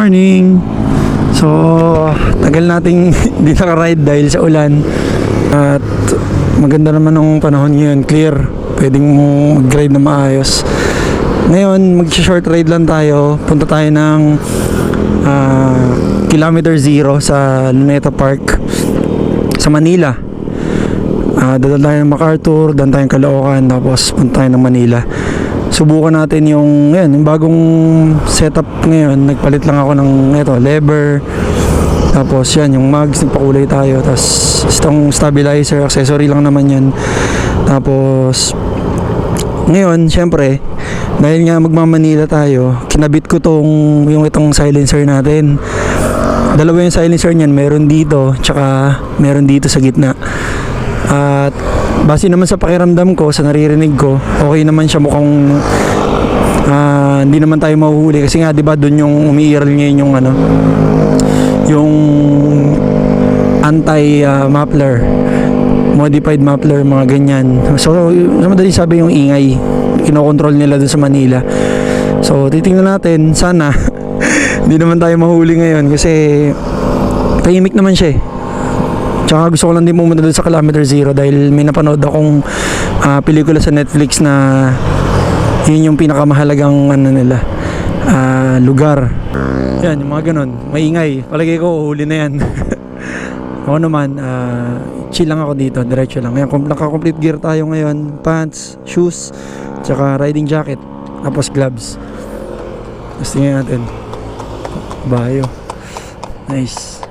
morning! So, tagal nating hindi naka-ride dahil sa ulan. At maganda naman ang panahon ngayon, clear. Pwedeng mag-ride na maayos. Ngayon, mag-short ride lang tayo. Punta tayo ng kilometer 0 sa Luneta Park sa Manila. Dadal tayo ng MacArthur, dan tayong Caloocan, tapos punta tayo ng Manila. Subukan natin yung bagong setup ngayon. Nagpalit lang ako ng lever. Tapos yung mugs, nagpakulay tayo. Tapos itong stabilizer, accessory lang naman yan. Tapos ngayon, syempre, dahil nga magmamanila tayo, kinabit ko itong silencer natin. Dalawa yung silencer niyan, meron dito, tsaka meron dito sa gitna. At base naman sa pakiramdam ko, sa naririnig ko, okay naman siya, mukhang hindi naman tayo mahuhuli kasi nga 'di ba doon yung umiiral ngayon yung anti muffler, modified muffler, mga ganyan. So madali sabi yung ingay, kinokontrol nila doon sa Manila. So titingnan natin, sana hindi naman tayo mahuli ngayon kasi tahimik naman siya eh. Tsaka gusto ko lang din pumunta doon sa kilometer 0 dahil may napanood akong pelikula sa Netflix na yun yung pinakamahalagang lugar. Yan, yung mga ganon, maingay. Palagay ko, huli na yan. Ako naman, chill lang ako dito, diretso lang. Ngayon, naka-complete gear tayo ngayon. Pants, shoes, tsaka riding jacket, tapos gloves. Tapos tingnan natin. Bayo. Nice.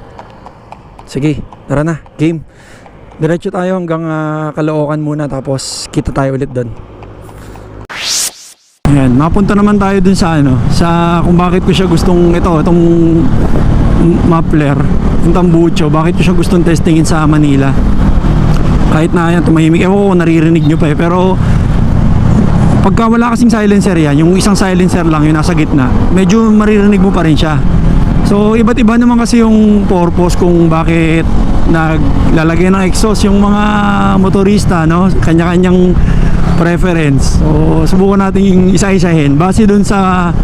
Sige, tara na, game. Diretso tayo hanggang Caloocan muna, tapos kita tayo ulit doon. Ayan, mapunta naman tayo dun sa kung bakit ko siya gustong itong muffler, yung tambucho, bakit ko siya gustong testingin sa Manila. Kahit na yan, tumahimik. Ewan ko, naririnig nyo pa eh. Pero pagka wala kasing silencer yan, yung isang silencer lang, yung nasa gitna, medyo maririnig mo pa rin siya. So iba't iba naman kasi yung purpose kung bakit naglalagay ng exhaust yung mga motorista, no? Kanya-kanyang preference. So subukan natin yung isa-isahin base dun sa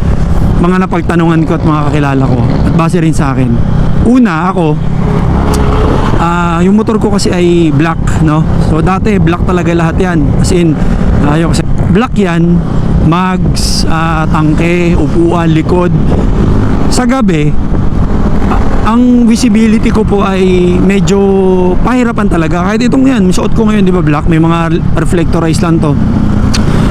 mga napagtanungan ko at mga kakilala ko, at base rin sa akin. Una, ako yung motor ko kasi ay black, no? So dati black talaga lahat yan, as in kasi black yan, mags, tangke, upuan, likod. Sa gabi, ang visibility ko po ay medyo pahirapan talaga. Kahit itong yan, suot ko ngayon, di ba, black, may mga reflectorized lang to.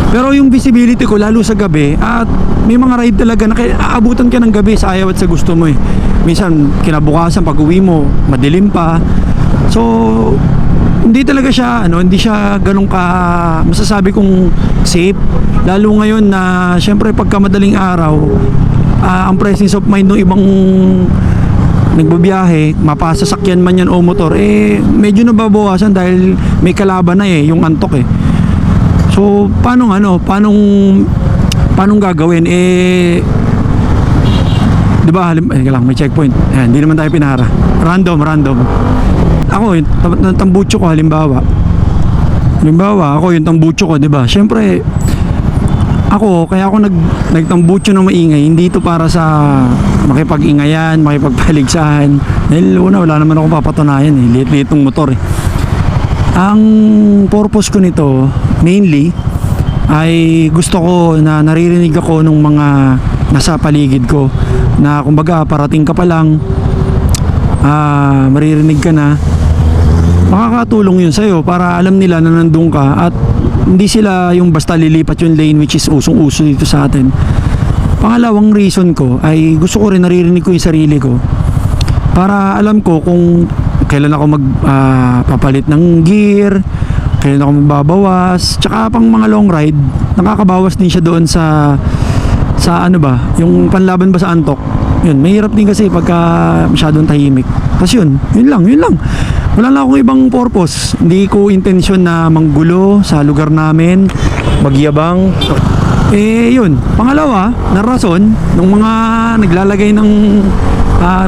Pero yung visibility ko, lalo sa gabi, at may mga ride talaga na aabutan ka ng gabi sa ayaw at sa gusto mo eh. Minsan, kinabukasan, pag uwi mo, madilim pa. So, hindi talaga siya, hindi siya ganun ka, masasabi kong safe. Lalo ngayon na, syempre, pagka madaling araw, ang presence of mind ng ibang nagbabiyahe, mapasasakyan man yan o motor, medyo nababawasan dahil may kalaban na yung antok eh. So paano gagawin? Di ba, may checkpoint. Ayan, hindi naman tayo pinara. Random. Ako, yung tambucho ko, halimbawa ako yung tambucho ko, di ba? Syempre, kaya ako nagtambucho ng maingay, hindi ito para sa makipag-ingayan, makipagpaligsahan. Dahil wala naman akong papatunayan eh. Liit-liit ng motor eh. Ang purpose ko nito, mainly, ay gusto ko na naririnig ako ng mga nasa paligid ko. Na kumbaga, parating ka pa lang, maririnig ka na, makakatulong yun sa'yo para alam nila na nandun ka at hindi sila yung basta lilipat yung lane, which is usong-uso dito sa atin. Pangalawang reason ko ay gusto ko rin naririnig ko yung sarili ko para alam ko kung kailan ako magpapalit ng gear, kailan ako magbabawas, tsaka pang mga long ride nakakabawas din siya doon sa yung panlaban ba sa antok. Yun, mahirap din kasi pagka masyadong tahimik. Tapos yun lang. Wala lang akong ibang purpose. Hindi ko intensyon na manggulo sa lugar namin, magyabang. Yun. Pangalawa, na rason, ng mga naglalagay ng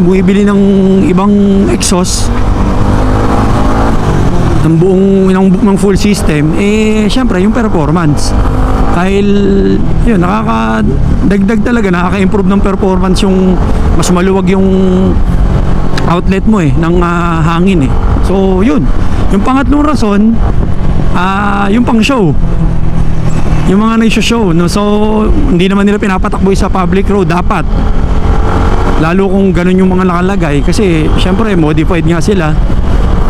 bumibili ng ibang exhaust ng buong ng full system, syempre yung performance. Dahil yun, nakakadagdag talaga, nakaka-improve ng performance yung mas maluwag yung outlet mo ng hangin So yun, yung pangatlong rason, yung pang show, yung mga nag-show, no? So hindi naman nila pinapatakbo sa public road, dapat lalo kung ganun yung mga nakalagay, kasi syempre modified nga sila.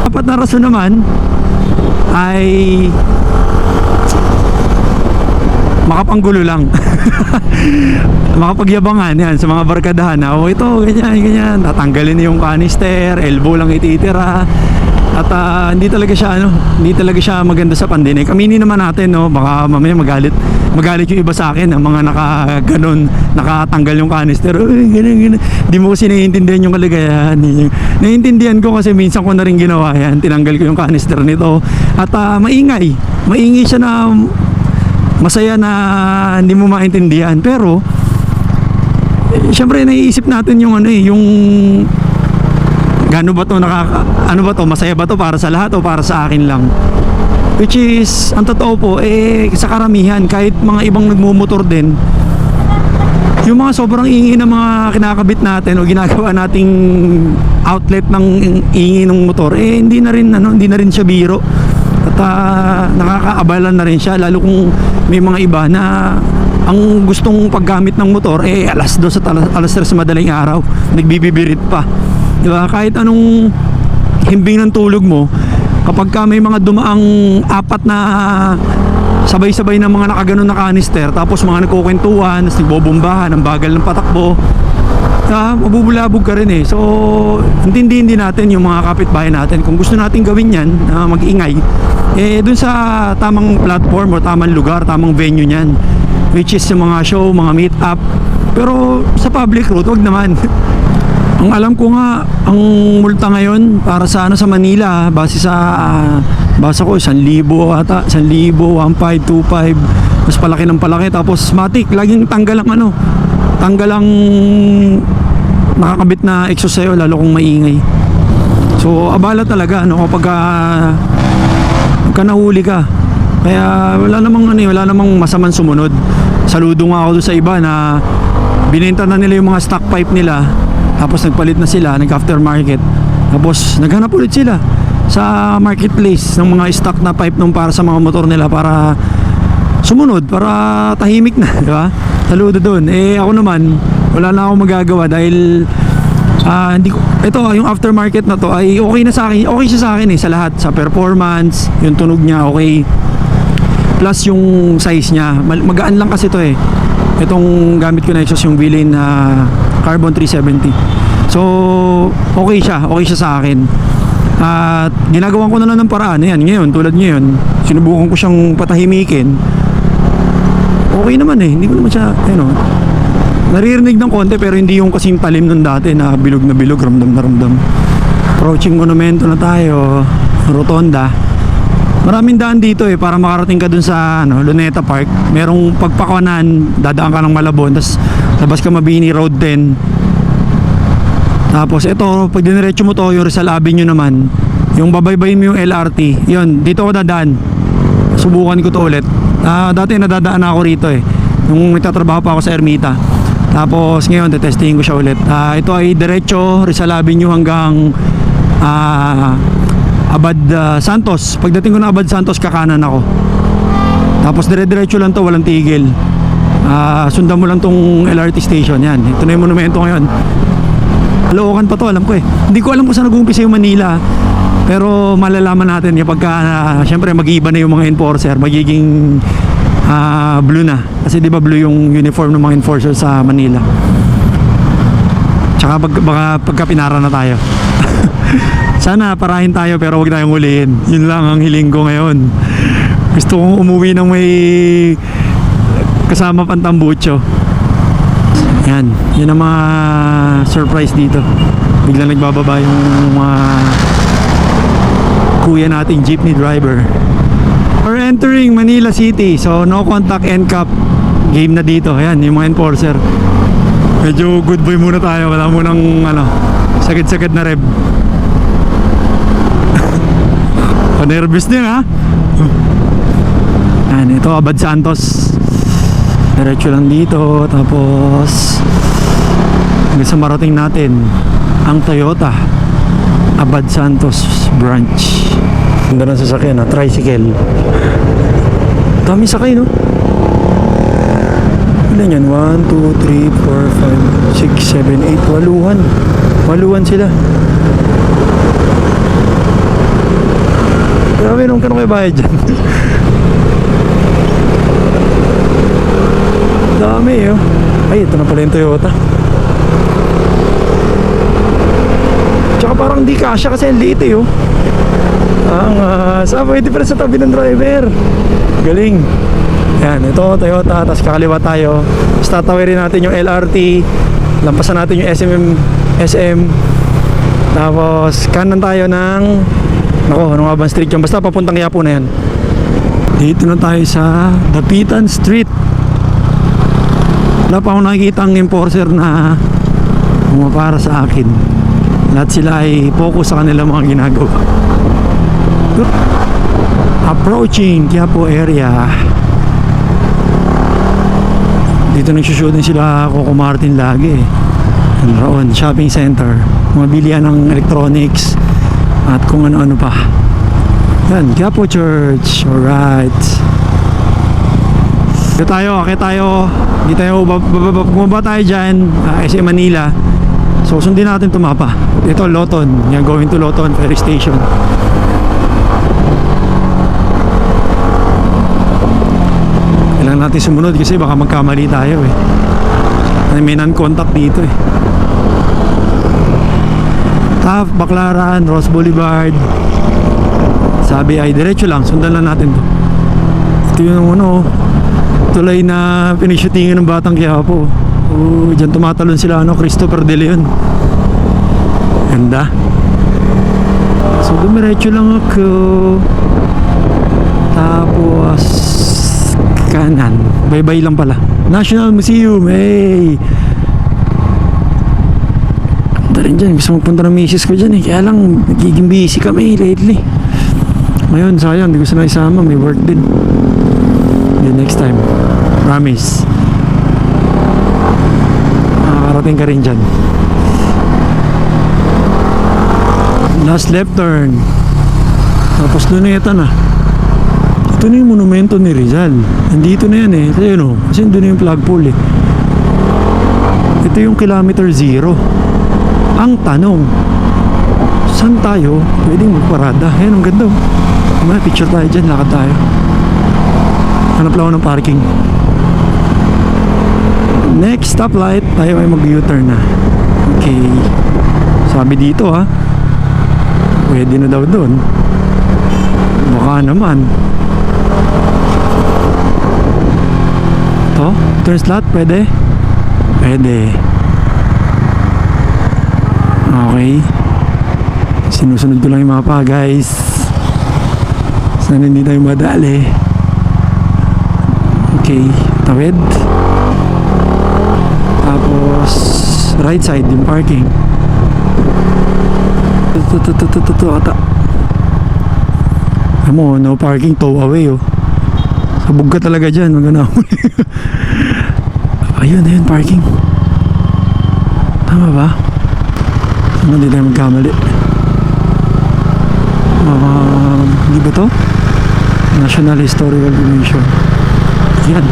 Dapat na rason naman ay makapanggulo lang. Makapagyabangan yan sa mga barkadahan na ito ganyan, tatanggalin yung canister, elbow lang ititira. At hindi talaga siya maganda sa pandinig. Aminin naman natin, no, baka mamaya magalit yung iba sa akin, ang mga nakatanggal yung canister. Ganun. Di mo kasi naiintindihan yung kaligayahan. Naiintindihan ko kasi minsan ko na rin ginawa yan. Tinanggal ko yung canister nito. At maingay siya na masaya na hindi mo maintindihan. Pero syempre naiisip natin yung yung masaya ba to para sa lahat o para sa akin lang? Which is, ang totoo po, sa karamihan, kahit mga ibang nagmumotor din, yung mga sobrang ingay na mga kinakabit natin o ginagawa nating outlet ng ingay ng motor, hindi na rin siya biro. At nakakaabala na rin siya, lalo kung may mga iba na ang gustong paggamit ng motor, alas 2 at alas 3 madaling araw, nagbibibirit pa. Diba? Kahit anong himbing ng tulog mo, kapag ka may mga dumaang apat na sabay-sabay na mga nakaganon na canister, tapos mga nagkukwentuhan, tapos nagbobombahan, ang bagal ng patakbo, mabubulabog ka rin So intindihin din natin yung mga kapitbahay natin, kung gusto natin gawin yan, mag-ingay, dun sa tamang platform o tamang lugar, tamang venue nyan, which is yung mga show, mga meet up. Pero sa public road, wag naman. Ang alam ko nga, ang multa ngayon para sa sa Manila, base ko 1,000 ata, 1,000, 1,500, 2,500, mas palaki ng palaki. Tapos matik, laging tanggal ang nakakabit na exhaust sa'yo, lalo kung maingay. So abala talaga kapag nahuli ka. Kaya wala namang masamang sumunod. Saludo nga ako doon sa iba na binenta na nila yung mga stock pipe nila, tapos nagpalit na sila, nag-aftermarket, tapos naghanap ulit sila sa marketplace ng mga stock na pipe para sa mga motor nila, para sumunod, para tahimik na, di ba? Saludo doon. Ako naman, wala na akong magagawa dahil ito, yung aftermarket na to ay okay siya sa akin sa lahat, sa performance, yung tunog niya okay, plus yung size niya, magaan lang kasi to itong gamit ko na exhaust, yung Willyn Carbon 370. So okay siya sa akin. At ginagawan ko na lang ng paraan. Ngayon, tulad ngayon, sinubukan ko siyang patahimikin. Okay naman hindi ko naman siya naririnig ng konti, pero hindi yung kasing talim nun dati na bilog, ramdam na ramdam. Approaching monumento na tayo, rotonda. Maraming daan dito para makarating ka dun sa Luneta Park. Merong pagpakawanan, dadaan ka ng Malabon, tapos labas ka Mabini Road 10. Tapos ito, pag diniretso mo to, yung Rizal Avenue naman, yung babaybayin mo yung LRT, yun, dito ako dadaan. Subukan ko to ulit. Dati nadadaan ako rito nung nagtatrabaho pa ako sa Ermita. Tapos ngayon, tetestingin ko siya ulit. Ito ay diretso, Rizal Avenue hanggang Abad Santos. Pagdating ko na Abad Santos, kakanan ako. Tapos dire-diretso lang to, walang tigil. Sundan mo lang tong LRT station. Yan, ito na yung monumento ngayon. Caloocan pa to, alam ko Hindi ko alam kung saan nag-uumpisa yung Manila, pero malalaman natin pagka syempre mag-iiba na yung mga enforcer, magiging blue na. Kasi di ba blue yung uniform ng mga enforcer sa Manila. Tsaka pagka pinara na tayo. Sana parahin tayo, pero huwag tayong hulihin. Yun lang ang hiling ko ngayon. Gusto kong umuwi ng may kasama pang tambucho. Yan, yun ang mga surprise dito. Biglang nagbababa yung mga kuya nating jeepney driver. We're entering Manila City, so no contact NCAP game na dito. Ayan, yung mga enforcer. Medyo good boy muna tayo, wala munang sagad-sagad na rev. Nervous din Yan, ito Abad Santos. Diretso lang dito, tapos hanggang sa marating natin ang Toyota Abad Santos branch. Ganda ng sasakyan na tricycle. Dami sakay, no? Ilan yan? 1, 2, 3, 4, 5, 6, 7, 8, waluhan. Waluhan sila. Grabe, nung kanong kayo bayad dyan. Dami, oh. Ay, ito na pala yung Toyota. Tsaka parang di kasya kasi ang liit, eh, oh. Pwede pala sa tabi ng driver. Galing. Yan, ito Toyota, tapos kakaliwa tayo. Tapos tatawirin natin yung LRT, lampasan natin yung SM, tapos kanan tayo ng ano nga ba street yun, basta papuntang Quiapo na yan. Dito na tayo sa Dapitan Street. Wala pa akong nakikita ang enforcer na para sa akin. Lahat sila ay focus sa kanilang mga ginagawa. Approaching Quiapo area. Dito nagsushooting sila Coco Martin lagi, Roon Shopping Center, mga bilihan ng electronics at kung ano-ano pa. Yan, Quiapo Church. Alright, dito tayo, akit tayo. Dito tayo, bumaba tayo dyan, SM Manila. So sundin natin tumapa. Ito Loton, yan, going to Loton Ferry Station. Kailangan natin sumunod kasi baka magkamali tayo, eh. May non-contact dito, eh. Taft, Baclaran, Ross Boulevard. Sabi ay diretso lang, sundan lang natin to. Ito yung tulay na pinishootingan ng Batang Quiapo. Diyan tumatalon sila, Christopher De Leon. Ganda. So dumiretso lang ako, tapos kanan, bye-bye lang pala. National Museum, hey! Ganda rin dyan, gusto magpunta ng misis ko dyan, eh. Kaya lang, nagiging busy kami lately. Ngayon, sayang, hindi ko sila isama, may work din. The next time, promise. Makakarating ka rin dyan. Last left turn, tapos luneta na. Ito na yung monumento ni Rizal. Nandito na yan, eh. Kasi doon na yung flagpole, eh. Ito yung kilometer 0. Ang tanong, saan tayo pwedeng magparada? Ayan, ang ganda, oh. May picture tayo dyan, lakad tayo. Hanap lang ako ng parking. Next stoplight, tayo ay mag-U-turn na. Okay. Sabi dito, ha, pwede na daw doon. Baka naman. Turn slot, pwede? Pwede. Okay. Sinusunod ko lang yung mapa, guys. Sana hindi tayo madali. Okay, tawid. Tapos right side yung parking. Ata. Amo, no parking, tow away, oh. Sabog ka talaga dyan, magana. Ayun, parking. Tama ba? Sana hindi tayo magkamali. Hindi ba to? National Historical Commission. Yan.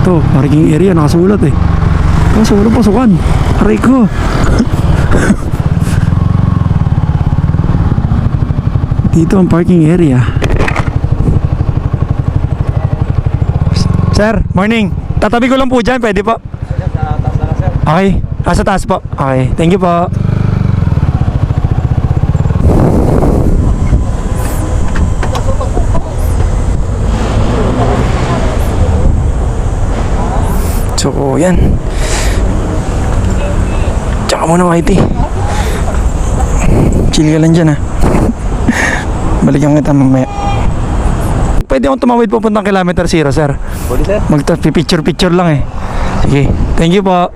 Ito, parking area, nakasulat, eh. Kaso walang pasukan. Aray ko. Dito ang parking area. Sir, morning. Tatabi ko lang po dyan, pwede po? Okay, sa taas po. Okay, thank you po. So, yan. Tsaka muna, Whitey. Chill ka lang dyan, ha. Balikan kita mamaya. Pwede akong tumawid pupuntang kilometer 0, sir. Pwede, sir. Mag-picture-picture lang, eh. Sige, thank you po.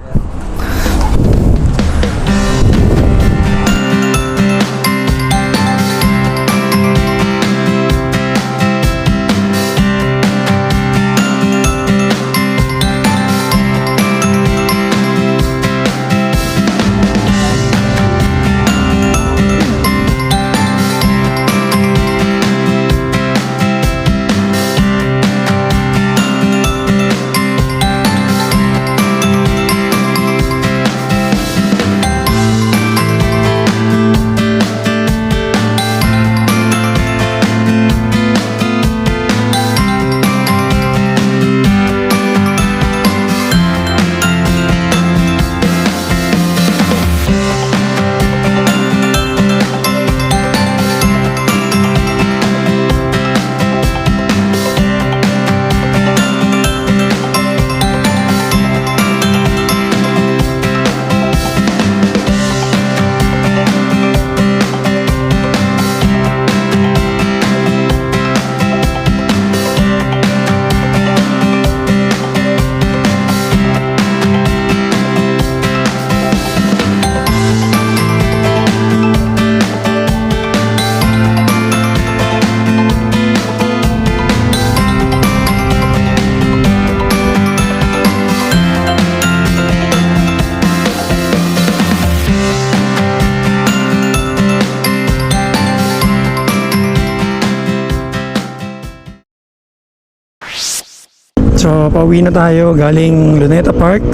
So, pauwi na tayo galing Luneta Park.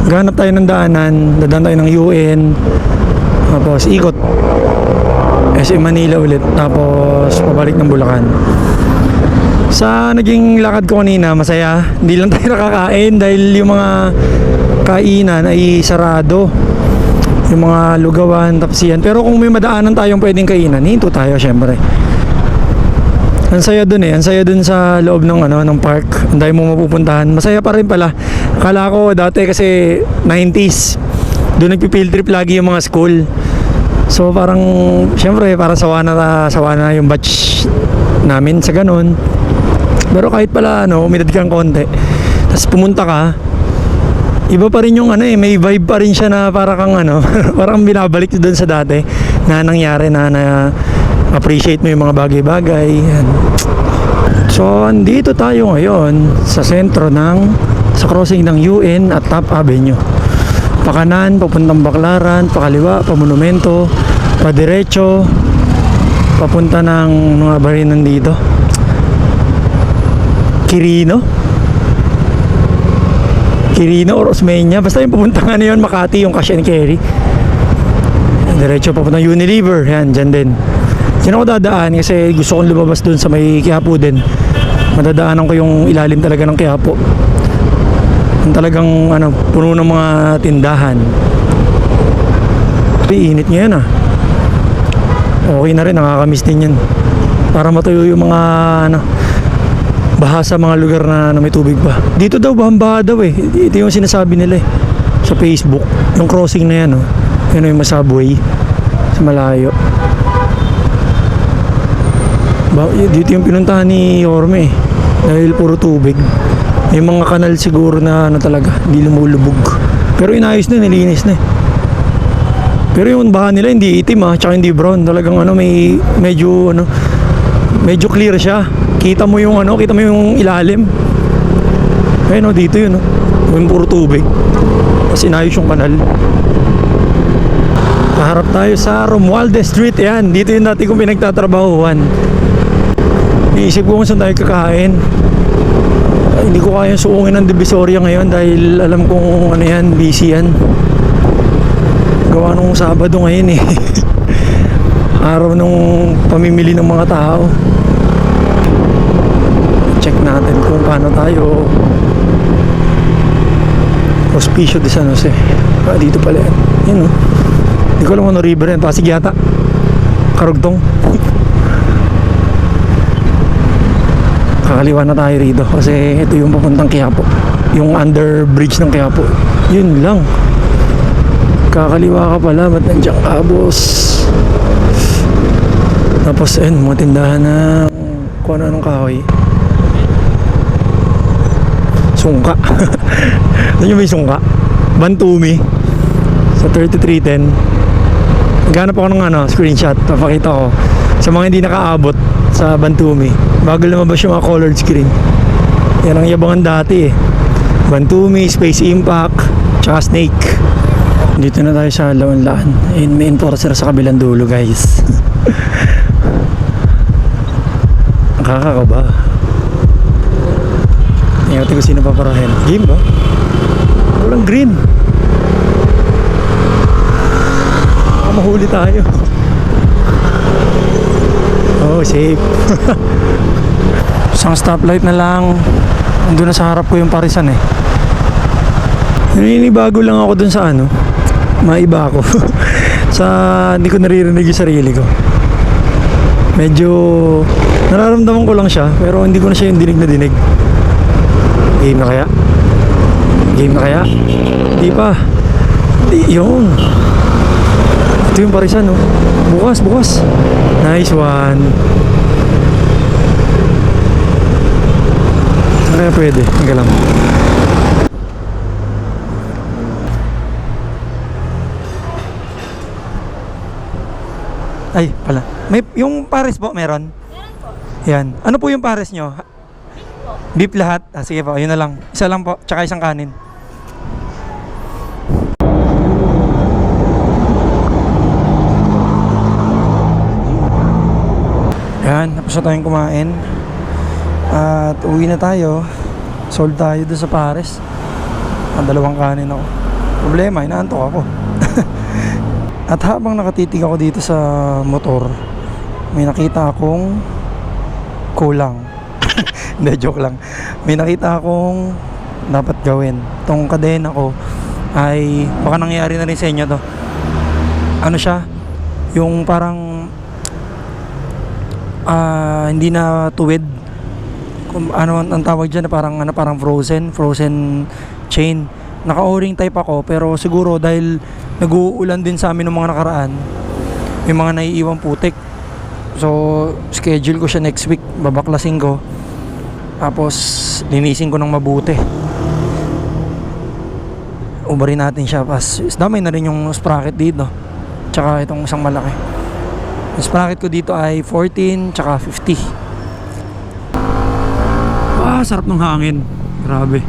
Ganap tayo ng daanan. Dadaan tayo ng UN. Tapos, ikot. SM Manila ulit. Tapos, pabalik ng Bulacan. Sa naging lakad ko kanina, masaya. Hindi lang tayo nakakain dahil yung mga kainan ay sarado. Yung mga lugawan, tapsiyan. Pero kung may madaanan tayong pwedeng kainan, hinto tayo syempre. Ang saya dun ang saya dun sa loob ng ng park. Ang dami mo mapupuntahan. Masaya pa rin pala. Akala ko dati kasi 90s. Doon nagpi-field trip lagi yung mga school. So parang syempre para sawa na yung batch namin sa ganun. Pero kahit pala umidad kang konti. Tapos pumunta ka, iba pa rin yung may vibe pa rin siya na para kang parang binabalik doon sa dati na nangyari na appreciate mo yung mga bagay-bagay. Yan. So, andito tayo ngayon sa sentro sa crossing ng UN at Top Avenue. Pakanan, papuntang Baclaran, pakaliwa, pamonumento, padiretso, papunta ng mga barinan dito. Quirino or Osmeña, basta yung papunta nga yun, Makati, yung cash and carry. Diretso papunta Unilever, yan, dyan din. Yan ako dadaan kasi gusto kong lumabas dun sa may Quiapo din. Madadaanan ko yung ilalim talaga ng Quiapo. Yung talagang puno ng mga tindahan. Init ngayon Okay na rin, nakakamiss din yan. Para matuyo yung mga baha sa mga lugar na may tubig pa. Dito daw baha daw Ito yung sinasabi nila sa Facebook. Yung crossing na yan Yan yung subway sa malayo. Dito yung pinuntahan ni Yorme dahil puro tubig. May mga kanal siguro na talaga hindi lumulubog. Pero inayos na, nilinis na Pero yung baha nila hindi itim tsaka hindi brown. Talagang may medyo clear siya. Kita mo yung ilalim. Ayun dito yun Yung puro tubig. Tapos inayos yung kanal. Paharap tayo sa Romualdez Street. Yan, dito yung dati kong pinagtatrabahuhan. Iisip ko kung saan tayo kakain. Hindi ko kaya suungin ng Divisoria ngayon dahil alam kong busy yan. Gawa nung Sabado ngayon Araw nung pamimili ng mga tao. Check natin kung paano tayo. Hospicio de San Jose. Dito pala yan. Yan Hindi ko alam river yan. Pasig yata. Karugtong. Kakaliwa na tayo rito kasi ito yung papuntang Quiapo, yung under bridge ng Quiapo. Yun lang, kakaliwa ka pala, ba't nandiyan ka, boss? Tapos mga tindahan na kung ano kahoy, sungka. Ano yung may sungka? Bantumi sa 3310. Naghanap ako ng screenshot, papakita ko sa mga hindi nakaabot sa Bantumi bago lumabas yung mga colored screen. Yan ang yabangan dati Bantumi, Space Impact tsaka Snake. Dito na tayo sa Laon-Laan. May enforcer sa kabilang dulo, guys. Nakakakaba. Tingnan ko sino paparahin. Game ba? Walang green. Mahuli tayo. Safe. Isang stoplight na lang. Doon na sa harap ko yung parisan Naninibago lang ako dun sa maiba ako. Hindi ko naririnig yung sarili ko. Medyo nararamdaman ko lang siya, pero hindi ko na siya yung dinig na dinig. Game na kaya? Game na kaya? Hindi pa. Yun. Ito yung parisan bukas. Nice one. Kaya pwede, hangga lang. Ay, pala. May yung pares po meron? Meron po. Yan. Ano po yung pares nyo? Beef po. Beef lahat? Sige po, yun na lang. Isa lang po, tsaka isang kanin. Yan, tapos na tayong kumain. At uwi na tayo. Sold tayo doon sa Pares. Ang 2 kanin ako. Problema, inaantok ako. At habang nakatitig ako dito sa motor, may nakita akong kulang. Hindi, joke lang. May nakita akong dapat gawin. Itong kadena ko ay baka nangyari na rin sa inyo to. Ano siya? Yung parang hindi na tuwid. Kung ano ang tawag dyan, parang frozen chain. Naka-o-ring type ako, pero siguro dahil nag-uulan din sa amin ng mga nakaraan, may mga naiiwang putik. So schedule ko siya next week, babaklasin ko, tapos linisin ko ng mabuti, ubarin natin siya. Pas damay na rin yung sprocket dito, tsaka itong isang malaki. Yung sprocket ko dito ay 14 tsaka 50. Sarap ng hangin, grabe.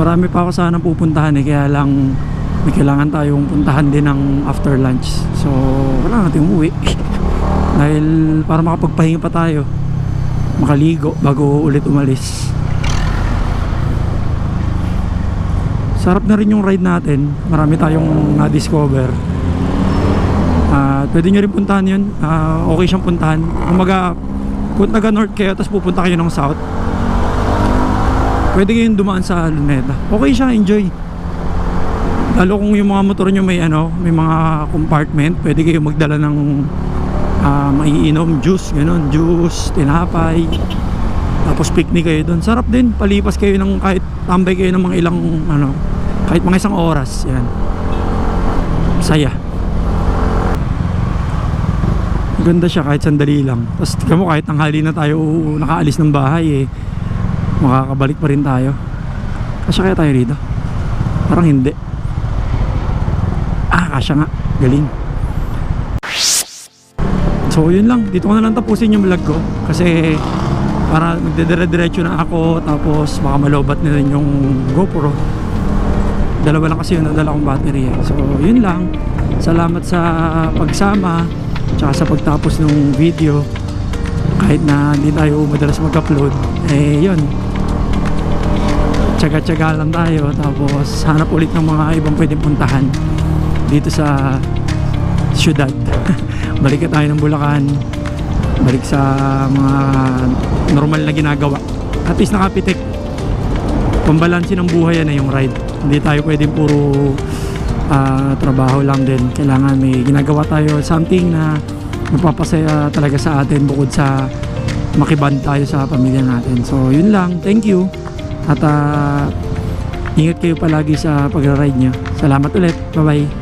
Marami pa ako sana pupuntahan kaya lang may kailangan tayong puntahan din ng after lunch. So wala natin umuwi dahil para makapagpahinga pa tayo, makaligo bago ulit umalis. Sarap na rin yung ride natin, marami tayong na-discover. Pwede nyo rin puntahan yun, okay siyang puntahan. Kumaga kung taga north kayo tapos pupunta kayo ng south, pwede kayong dumaan sa Luneta. Okay siya, enjoy. Lalo kung yung mga motor nyo may mga compartment, pwede kayo magdala ng maiinom, juice, ganun, juice, tinapay. Tapos picnic kayo doon. Sarap din, palipas kayo ng kahit tambay kayo ng mga ilang kahit mga isang oras. Yan. Saya. Ganda siya kahit sandali lang. Tapos tignan mo, kahit tanghali na tayo nakaalis ng bahay makakabalik pa rin tayo. Kasya kaya tayo rito? Parang hindi. Kasya nga, galing. So yun lang, dito ko na lang tapusin yung vlog ko kasi para magdedire-diretso na ako, tapos baka malobat na rin yung GoPro. 2 lang kasi yung nadala kong battery. So yun lang, salamat sa pagsama tsaka sa pagtapos ng video. Kahit na hindi tayo madalas mag-upload, yun, tsaga-tsaga lang tayo. Tapos hanap ulit ng mga ibang pwedeng puntahan dito sa syudad. Balik na tayo ng Bulacan, balik sa mga normal na ginagawa. At least nakapitik, pambalansin ng buhay yan yung ride. Hindi tayo pwedeng puro trabaho lang din. Kailangan may ginagawa tayo, something na magpapasaya talaga sa atin bukod sa makiband tayo sa pamilya natin. So yun lang, thank you. At ingat kayo palagi sa pagra-ride nyo. Salamat ulit, bye bye.